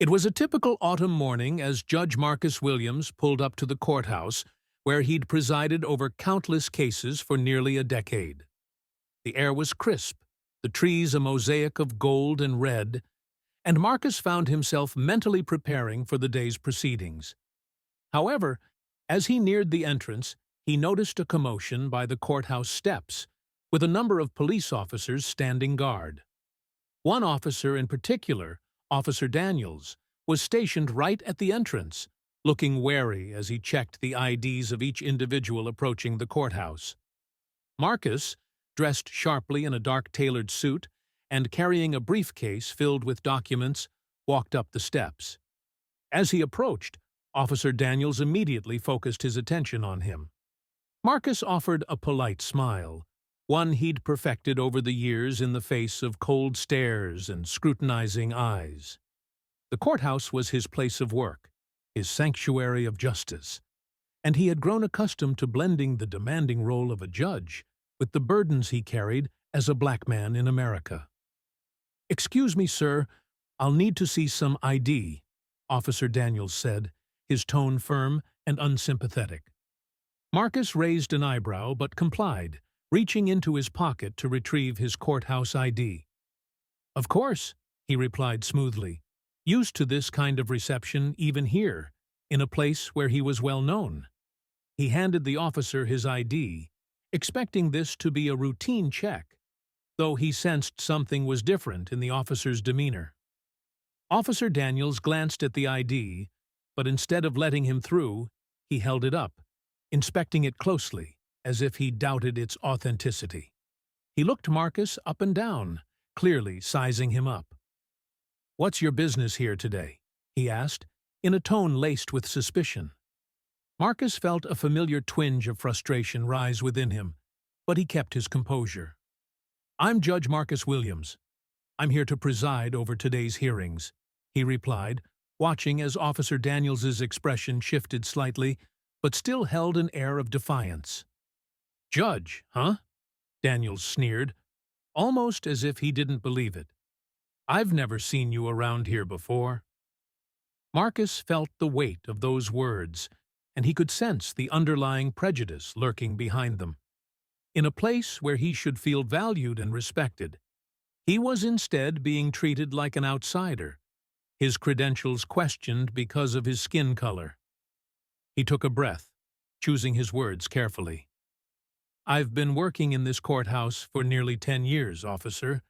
It was a typical autumn morning as Judge Marcus Williams pulled up to the courthouse, where he'd presided over countless cases for nearly a decade. The air was crisp, the trees a mosaic of gold and red, and Marcus found himself mentally preparing for the day's proceedings. However, as he neared the entrance, he noticed a commotion by the courthouse steps, with a number of police officers standing guard. One officer in particular, Officer Daniels, was stationed right at the entrance, looking wary as he checked the IDs of each individual approaching the courthouse. Marcus, dressed sharply in a dark tailored suit and carrying a briefcase filled with documents, walked up the steps. As he approached, Officer Daniels immediately focused his attention on him. Marcus offered a polite smile, one he'd perfected over the years in the face of cold stares and scrutinizing eyes. The courthouse was his place of work, his sanctuary of justice, and he had grown accustomed to blending the demanding role of a judge with the burdens he carried as a black man in America. "Excuse me, sir, I'll need to see some ID," Officer Daniels said, his tone firm and unsympathetic. Marcus raised an eyebrow but complied, reaching into his pocket to retrieve his courthouse ID. "Of course," he replied smoothly, used to this kind of reception even here, in a place where he was well known. He handed the officer his ID, expecting this to be a routine check, though he sensed something was different in the officer's demeanor. Officer Daniels glanced at the ID, but instead of letting him through, he held it up, inspecting it closely, as if he doubted its authenticity. He looked Marcus up and down, clearly sizing him up. "What's your business here today?" he asked, in a tone laced with suspicion. Marcus felt a familiar twinge of frustration rise within him, but he kept his composure. "I'm Judge Marcus Williams. I'm here to preside over today's hearings," he replied, watching as Officer Daniels's expression shifted slightly, but still held an air of defiance. "Judge, huh?" Daniels sneered, almost as if he didn't believe it. "I've never seen you around here before." Marcus felt the weight of those words, and he could sense the underlying prejudice lurking behind them. In a place where he should feel valued and respected, he was instead being treated like an outsider, his credentials questioned because of his skin color. He took a breath, choosing his words carefully. "I've been working in this courthouse for nearly 10 years, officer.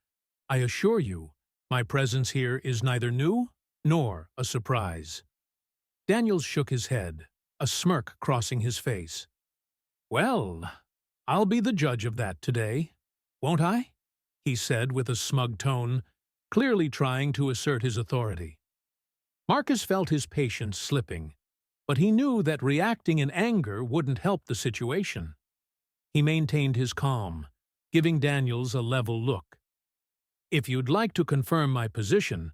I assure you, my presence here is neither new nor a surprise." Daniels shook his head, a smirk crossing his face. "Well, I'll be the judge of that today, won't I?" he said with a smug tone, clearly trying to assert his authority. Marcus felt his patience slipping, but he knew that reacting in anger wouldn't help the situation. He maintained his calm, giving Daniels a level look. "If you'd like to confirm my position,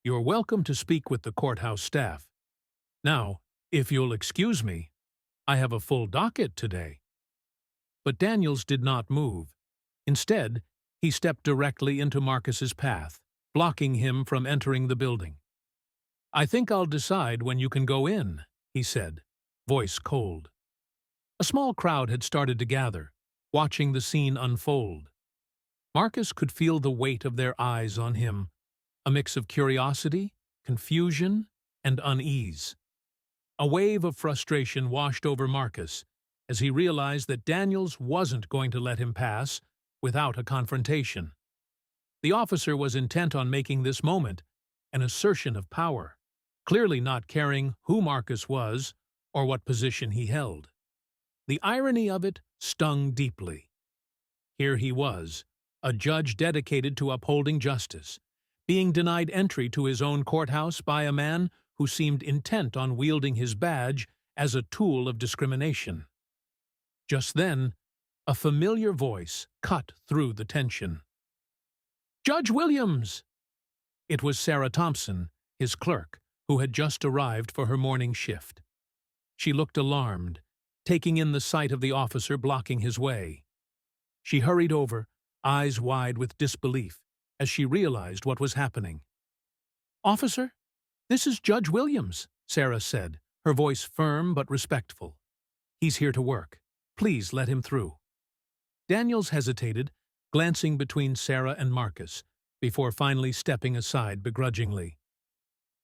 you're welcome to speak with the courthouse staff. Now, if you'll excuse me, I have a full docket today." But Daniels did not move. Instead, he stepped directly into Marcus's path, blocking him from entering the building. "I think I'll decide when you can go in," he said, voice cold. A small crowd had started to gather, watching the scene unfold. Marcus could feel the weight of their eyes on him, a mix of curiosity, confusion, and unease. A wave of frustration washed over Marcus as he realized that Daniels wasn't going to let him pass without a confrontation. The officer was intent on making this moment an assertion of power, clearly not caring who Marcus was or what position he held. The irony of it stung deeply. Here he was, a judge dedicated to upholding justice, being denied entry to his own courthouse by a man who seemed intent on wielding his badge as a tool of discrimination. Just then, a familiar voice cut through the tension. "Judge Williams!" It was Sarah Thompson, his clerk, who had just arrived for her morning shift. She looked alarmed, taking in the sight of the officer blocking his way. She hurried over, eyes wide with disbelief, as she realized what was happening. "Officer, "This is Judge Williams," Sarah said, her voice firm but respectful. "He's here to work. Please let him through." Daniels hesitated, glancing between Sarah and Marcus, before finally stepping aside begrudgingly.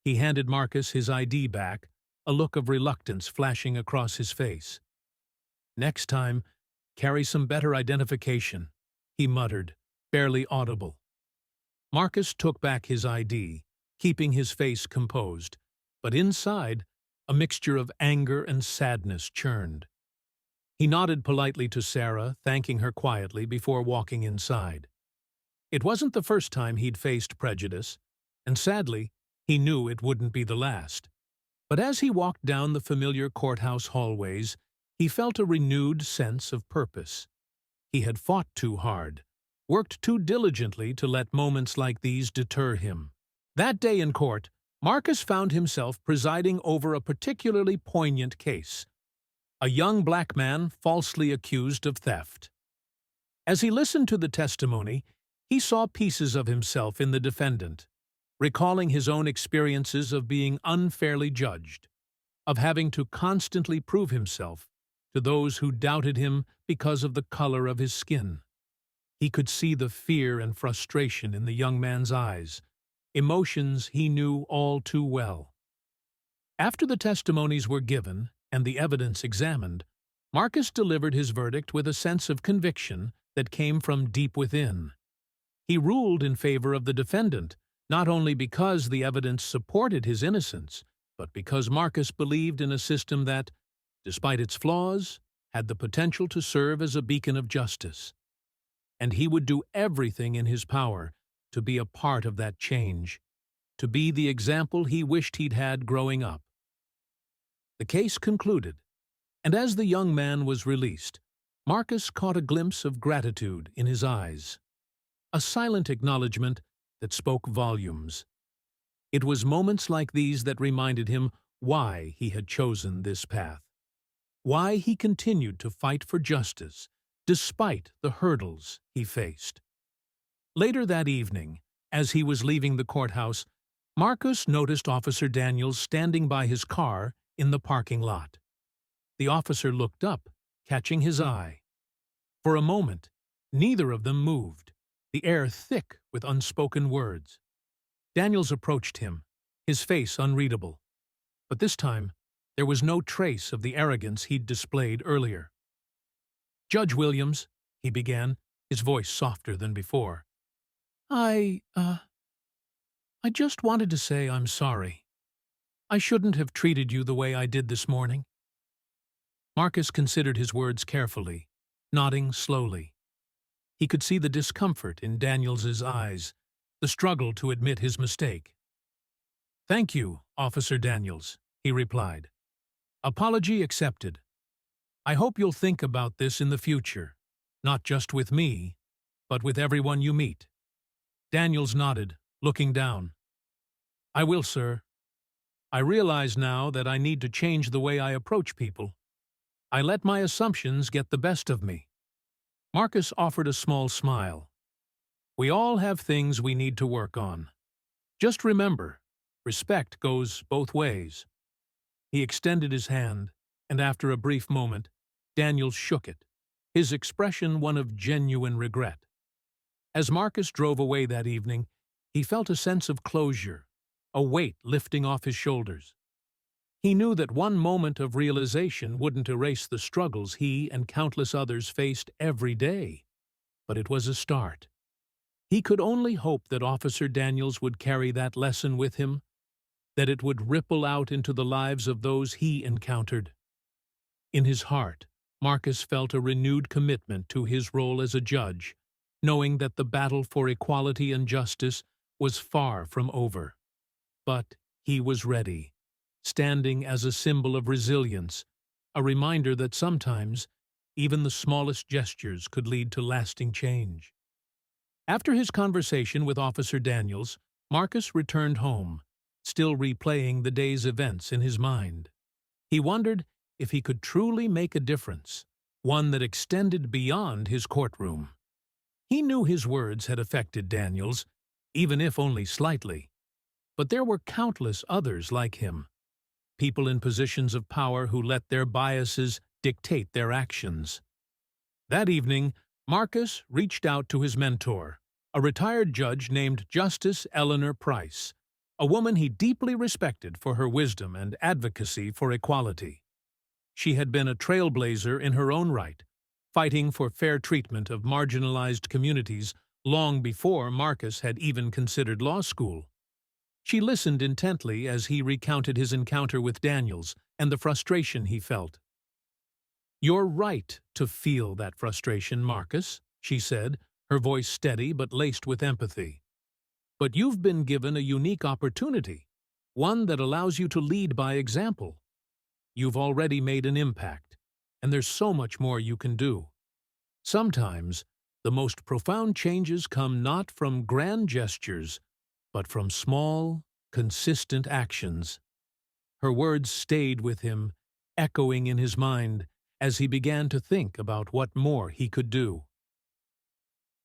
He handed Marcus his ID back, a look of reluctance flashing across his face. "Next time, carry some better identification," he muttered, barely audible. Marcus took back his ID, keeping his face composed, but inside, a mixture of anger and sadness churned. He nodded politely to Sarah, thanking her quietly before walking inside. It wasn't the first time he'd faced prejudice, and sadly, he knew it wouldn't be the last. But as he walked down the familiar courthouse hallways, he felt a renewed sense of purpose. He had fought too hard, worked too diligently to let moments like these deter him. That day in court, Marcus found himself presiding over a particularly poignant case: a young black man falsely accused of theft. As he listened to the testimony, he saw pieces of himself in the defendant, recalling his own experiences of being unfairly judged, of having to constantly prove himself to those who doubted him because of the color of his skin. He could see the fear and frustration in the young man's eyes, emotions he knew all too well. After the testimonies were given and the evidence examined, Marcus delivered his verdict with a sense of conviction that came from deep within. He ruled in favor of the defendant, not only because the evidence supported his innocence, but because Marcus believed in a system that, despite its flaws, had the potential to serve as a beacon of justice. And he would do everything in his power to be a part of that change, to be the example he wished he'd had growing up. The case concluded, and as the young man was released, Marcus caught a glimpse of gratitude in his eyes, a silent acknowledgement that spoke volumes. It was moments like these that reminded him why he had chosen this path, why he continued to fight for justice, despite the hurdles he faced. Later that evening, as he was leaving the courthouse, Marcus noticed Officer Daniels standing by his car in the parking lot. The officer looked up, catching his eye. For a moment, neither of them moved, the air thick with unspoken words. Daniels approached him, his face unreadable. But this time, there was no trace of the arrogance he'd displayed earlier. "Judge Williams," he began, his voice softer than before. I just wanted to say I'm sorry. I shouldn't have treated you the way I did this morning." Marcus considered his words carefully, nodding slowly. He could see the discomfort in Daniels's eyes, the struggle to admit his mistake. "Thank you, Officer Daniels," he replied. "Apology accepted. I hope you'll think about this in the future, not just with me, but with everyone you meet." Daniels nodded, looking down. "I will, sir. I realize now that I need to change the way I approach people. I let my assumptions get the best of me." Marcus offered a small smile. "We all have things we need to work on. Just remember, respect goes both ways." He extended his hand, and after a brief moment, Daniels shook it, his expression one of genuine regret. As Marcus drove away that evening, he felt a sense of closure, a weight lifting off his shoulders. He knew that one moment of realization wouldn't erase the struggles he and countless others faced every day, but it was a start. He could only hope that Officer Daniels would carry that lesson with him, that it would ripple out into the lives of those he encountered. In his heart, Marcus felt a renewed commitment to his role as a judge, knowing that the battle for equality and justice was far from over. But he was ready, standing as a symbol of resilience, a reminder that sometimes even the smallest gestures could lead to lasting change. After his conversation with Officer Daniels, Marcus returned home, still replaying the day's events in his mind. He wondered if he could truly make a difference, one that extended beyond his courtroom. He knew his words had affected Daniels, even if only slightly. But there were countless others like him, people in positions of power who let their biases dictate their actions. That evening, Marcus reached out to his mentor, a retired judge named Justice Eleanor Price, a woman he deeply respected for her wisdom and advocacy for equality. She had been a trailblazer in her own right, fighting for fair treatment of marginalized communities long before Marcus had even considered law school. She listened intently as he recounted his encounter with Daniels and the frustration he felt. "You're right to feel that frustration, Marcus," she said, her voice steady but laced with empathy. "But you've been given a unique opportunity, one that allows you to lead by example. You've already made an impact, and there's so much more you can do. Sometimes, the most profound changes come not from grand gestures, but from small, consistent actions." Her words stayed with him, echoing in his mind as he began to think about what more he could do.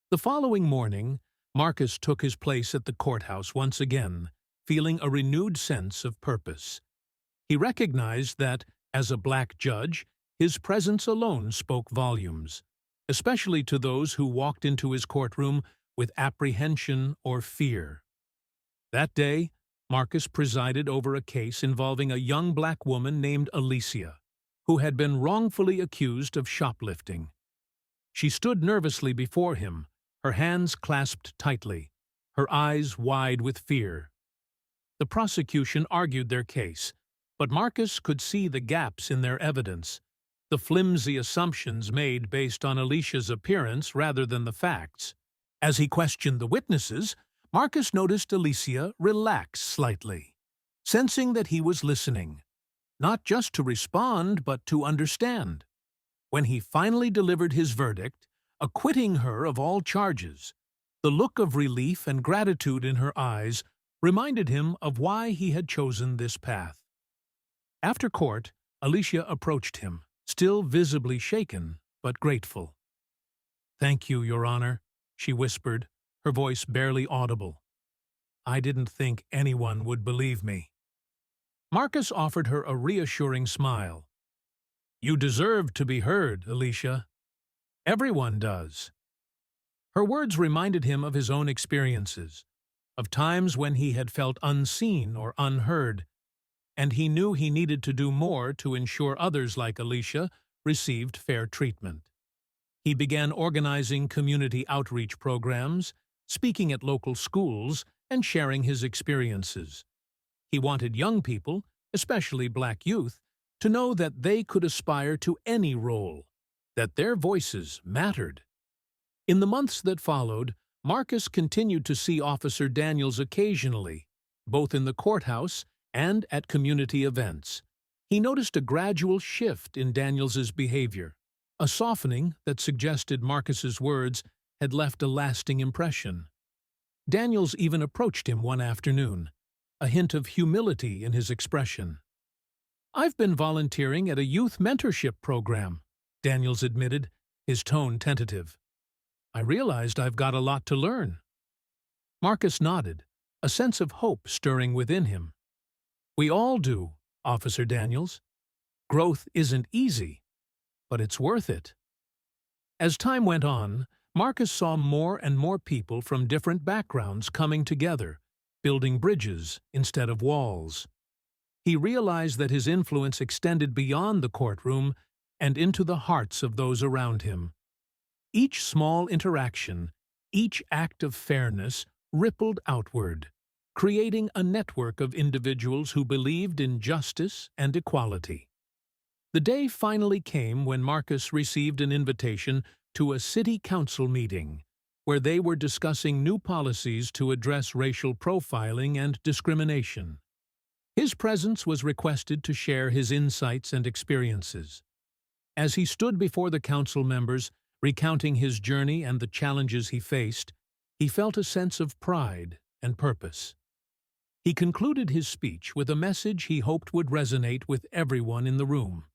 The following morning, Marcus took his place at the courthouse once again, feeling a renewed sense of purpose. He recognized that, as a black judge, his presence alone spoke volumes, especially to those who walked into his courtroom with apprehension or fear. That day, Marcus presided over a case involving a young black woman named Alicia, who had been wrongfully accused of shoplifting. She stood nervously before him, her hands clasped tightly, her eyes wide with fear. The prosecution argued their case, but Marcus could see the gaps in their evidence, the flimsy assumptions made based on Alicia's appearance rather than the facts. As he questioned the witnesses, Marcus noticed Alicia relax slightly, sensing that he was listening, not just to respond but to understand. When he finally delivered his verdict, acquitting her of all charges, the look of relief and gratitude in her eyes reminded him of why he had chosen this path. After court, Alicia approached him, still visibly shaken but grateful. "Thank you, Your Honor," she whispered, her voice barely audible. "I didn't think anyone would believe me." Marcus offered her a reassuring smile. "You deserve to be heard, Alicia. Everyone does." Her words reminded him of his own experiences, of times when he had felt unseen or unheard, and he knew he needed to do more to ensure others like Alicia received fair treatment. He began organizing community outreach programs, speaking at local schools, and sharing his experiences. He wanted young people, especially black youth, to know that they could aspire to any role, that their voices mattered. In the months that followed, Marcus continued to see Officer Daniels occasionally, both in the courthouse and at community events. He noticed a gradual shift in Daniels's behavior, a softening that suggested Marcus's words had left a lasting impression. Daniels even approached him one afternoon, a hint of humility in his expression. "I've been volunteering at a youth mentorship program," Daniels admitted, his tone tentative. "I realized I've got a lot to learn." Marcus nodded, a sense of hope stirring within him. "We all do, Officer Daniels. Growth isn't easy, but it's worth it." As time went on, Marcus saw more and more people from different backgrounds coming together, building bridges instead of walls. He realized that his influence extended beyond the courtroom and into the hearts of those around him. Each small interaction, each act of fairness, rippled outward, creating a network of individuals who believed in justice and equality. The day finally came when Marcus received an invitation to a city council meeting, where they were discussing new policies to address racial profiling and discrimination. His presence was requested to share his insights and experiences. As he stood before the council members, recounting his journey and the challenges he faced, he felt a sense of pride and purpose. He concluded his speech with a message he hoped would resonate with everyone in the room.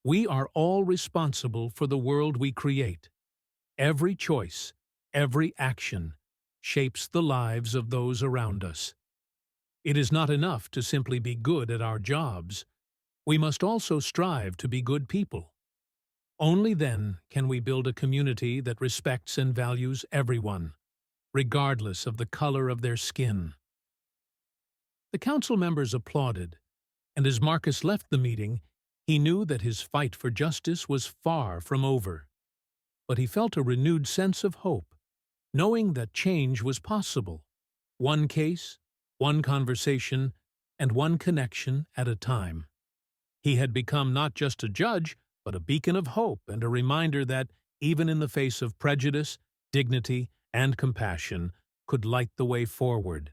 We are all responsible for the world we create. Every choice, every action, shapes the lives of those around us. It is not enough to simply be good at our jobs. We must also strive to be good people. Only then can we build a community that respects and values everyone, regardless of the color of their skin. The council members applauded, and as Marcus left the meeting, he knew that his fight for justice was far from over. But he felt a renewed sense of hope, knowing that change was possible, one case, one conversation, and one connection at a time. He had become not just a judge, but a beacon of hope and a reminder that, even in the face of prejudice, dignity, and compassion, could light the way forward.